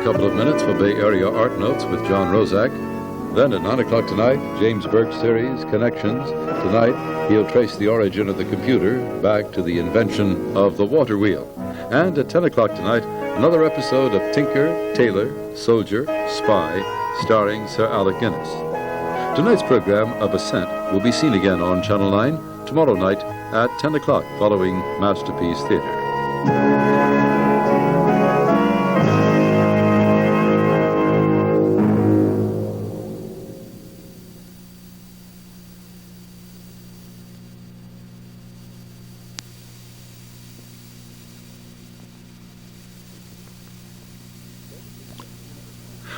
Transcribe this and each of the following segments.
couple of minutes for Bay Area Art Notes with John Roszak. Then at 9 o'clock tonight, James Burke's series, Connections. Tonight, he'll trace the origin of the computer back to the invention of the water wheel. And at 10 o'clock tonight, another episode of Tinker, Tailor, Soldier, Spy, starring Sir Alec Guinness. Tonight's program, of Ascent, will be seen again on Channel 9 tomorrow night at 10 o'clock following Masterpiece Theater.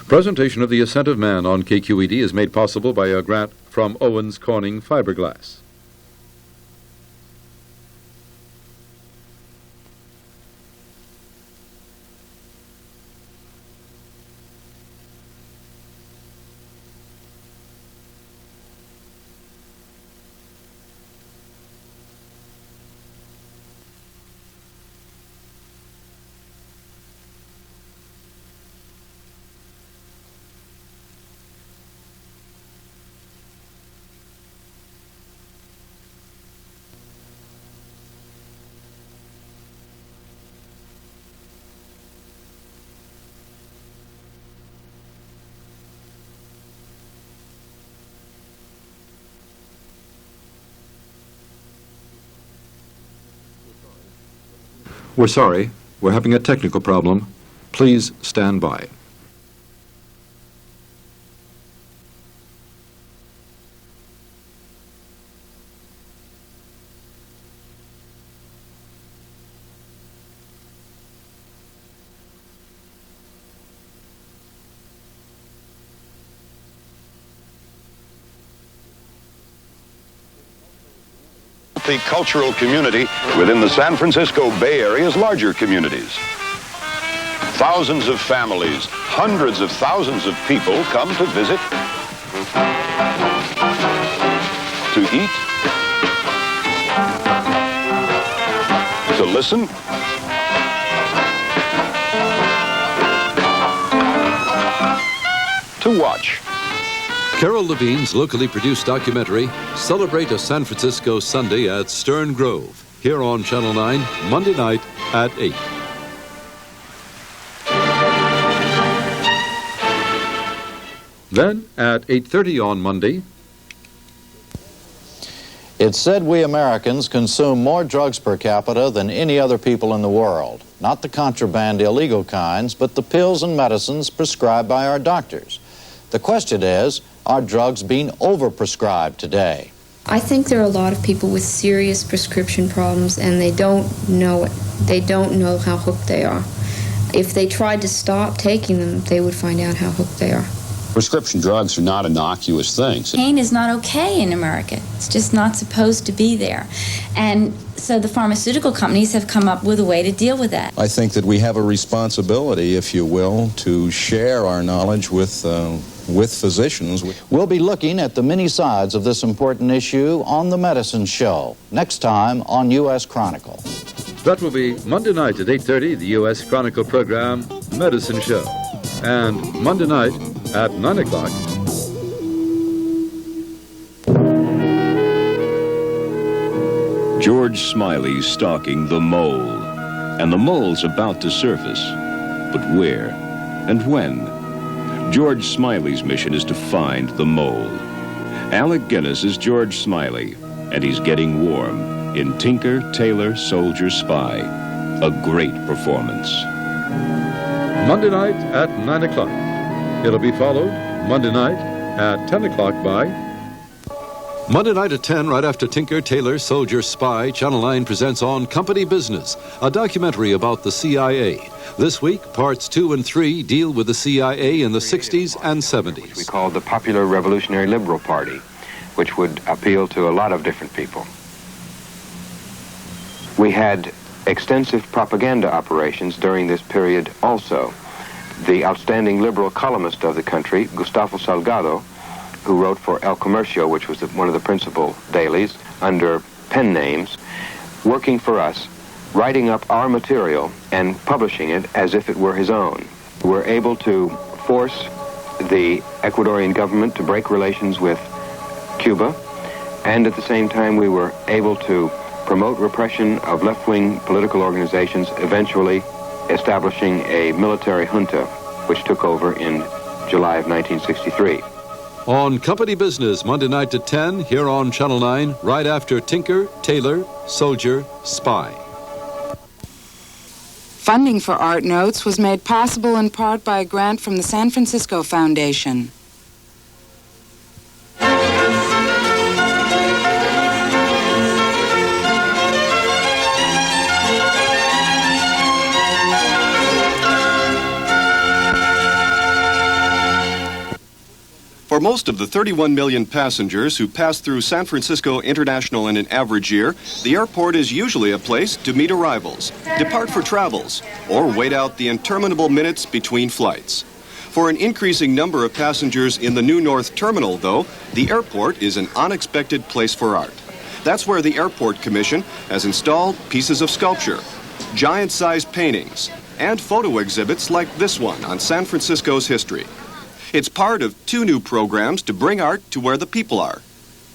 Presentation of The Ascent of Man on KQED is made possible by a grant from Owens Corning Fiberglass. We're sorry. We're having a technical problem. Please stand by. The cultural community within the San Francisco Bay Area's larger communities. Thousands of families, hundreds of thousands of people come to visit, to eat, to listen, to watch. Carol Levine's locally produced documentary, Celebrate a San Francisco Sunday at Stern Grove, here on Channel 9, Monday night at 8. Then, at 8:30 on Monday, it's said we Americans consume more drugs per capita than any other people in the world. Not the contraband illegal kinds, but the pills and medicines prescribed by our doctors. The question is, are drugs being overprescribed today? I think there are a lot of people with serious prescription problems and they don't know it. They don't know how hooked they are. If they tried to stop taking them, they would find out how hooked they are. Prescription drugs are not innocuous things. Pain is not okay in America. It's just not supposed to be there. And so the pharmaceutical companies have come up with a way to deal with that. I think that we have a responsibility, if you will, to share our knowledge with physicians. We'll be looking at the many sides of this important issue on The Medicine Show, next time on U.S. Chronicle. that will be Monday night at 8:30, the U.S. Chronicle program, Medicine Show. And Monday night at 9 o'clock, George Smiley's stalking the mole, and the mole's about to surface. But where and when? George Smiley's mission is to find the mole. Alec Guinness is George Smiley, and he's getting warm in Tinker, Tailor, Soldier, Spy. A great performance. Monday night at 9 o'clock. It'll be followed Monday night at 10 o'clock by... Monday night at 10, right after Tinker, Tailor, Soldier, Spy, Channel 9 presents On Company Business, a documentary about the CIA. This week, parts 2 and 3 deal with the CIA in the 60s and 70s. Which we called the Popular Revolutionary Liberal Party, which would appeal to a lot of different people. We had extensive propaganda operations during this period also. The outstanding liberal columnist of the country, Gustavo Salgado, who wrote for El Comercio, which was one of the principal dailies, under pen names, working for us, writing up our material and publishing it as if it were his own. were able to force the Ecuadorian government to break relations with Cuba, and at the same time we were able to promote repression of left-wing political organizations, eventually establishing a military junta which took over in July of 1963. On Company Business, Monday night at 10, here on Channel 9, right after Tinker, Tailor, Soldier, Spy. Funding for Art Notes was made possible in part by a grant from the San Francisco Foundation. For most of the 31 million passengers who pass through San Francisco International in an average year, the airport is usually a place to meet arrivals, depart for travels, or wait out the interminable minutes between flights. For an increasing number of passengers in the New North Terminal, though, the airport is an unexpected place for art. That's where the Airport Commission has installed pieces of sculpture, giant-sized paintings, and photo exhibits like this one on San Francisco's history. It's part of two new programs to bring art to where the people are.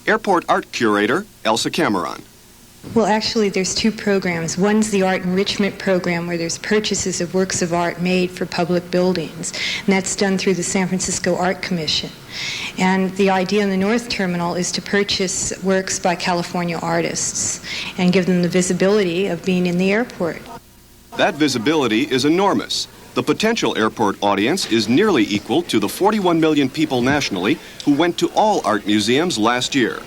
Airport Art Curator Elsa Cameron. Well, actually, there's two programs. One's the Art Enrichment Program, where there's purchases of works of art made for public buildings, and that's done through the San Francisco Art Commission. And the idea in the North Terminal is to purchase works by California artists and give them the visibility of being in the airport. That visibility is enormous. The potential airport audience is nearly equal to the 41 million people nationally who went to all art museums last year.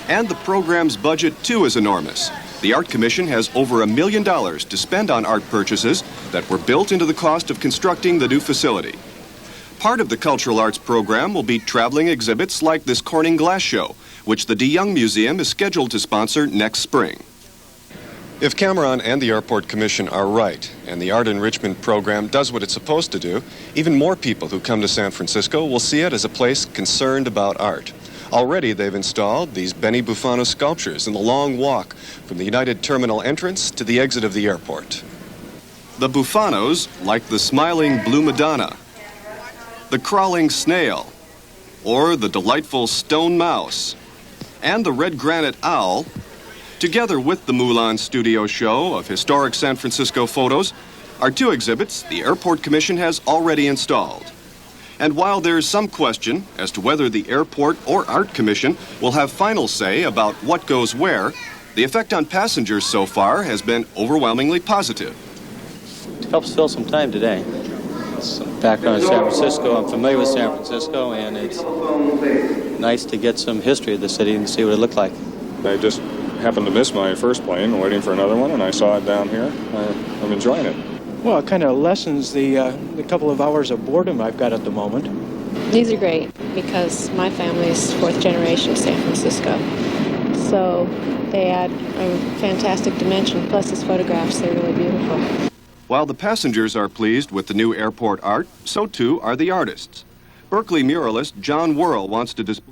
And the program's budget, too, is enormous. The Art Commission has over $1 million to spend on art purchases that were built into the cost of constructing the new facility. Part of the Cultural Arts program will be traveling exhibits like this Corning Glass Show, which the DeYoung Museum is scheduled to sponsor next spring. If Cameron and the Airport Commission are right, and the Art Enrichment Program does what it's supposed to do, even more people who come to San Francisco will see it as a place concerned about art. Already they've installed these Benny Bufano sculptures in the long walk from the United Terminal entrance to the exit of the airport. The Bufanos, like the smiling Blue Madonna, the crawling snail, or the delightful stone mouse, and the red granite owl, together with the Mulan Studio show of historic San Francisco photos, are two exhibits the Airport Commission has already installed. And while there's some question as to whether the Airport or Art Commission will have final say about what goes where, the effect on passengers so far has been overwhelmingly positive. It helps fill some time today. Some background in San Francisco. I'm familiar with San Francisco, and it's nice to get some history of the city and see what it looked like. I just happened to miss my first plane, waiting for another one, and I saw it down here. I'm enjoying it. Well, it kind of lessens the couple of hours of boredom I've got at the moment. These are great because my family is fourth generation San Francisco. So they add a fantastic dimension. Plus his photographs, they're really beautiful. While the passengers are pleased with the new airport art, so too are the artists. Berkeley muralist John Whirl wants to display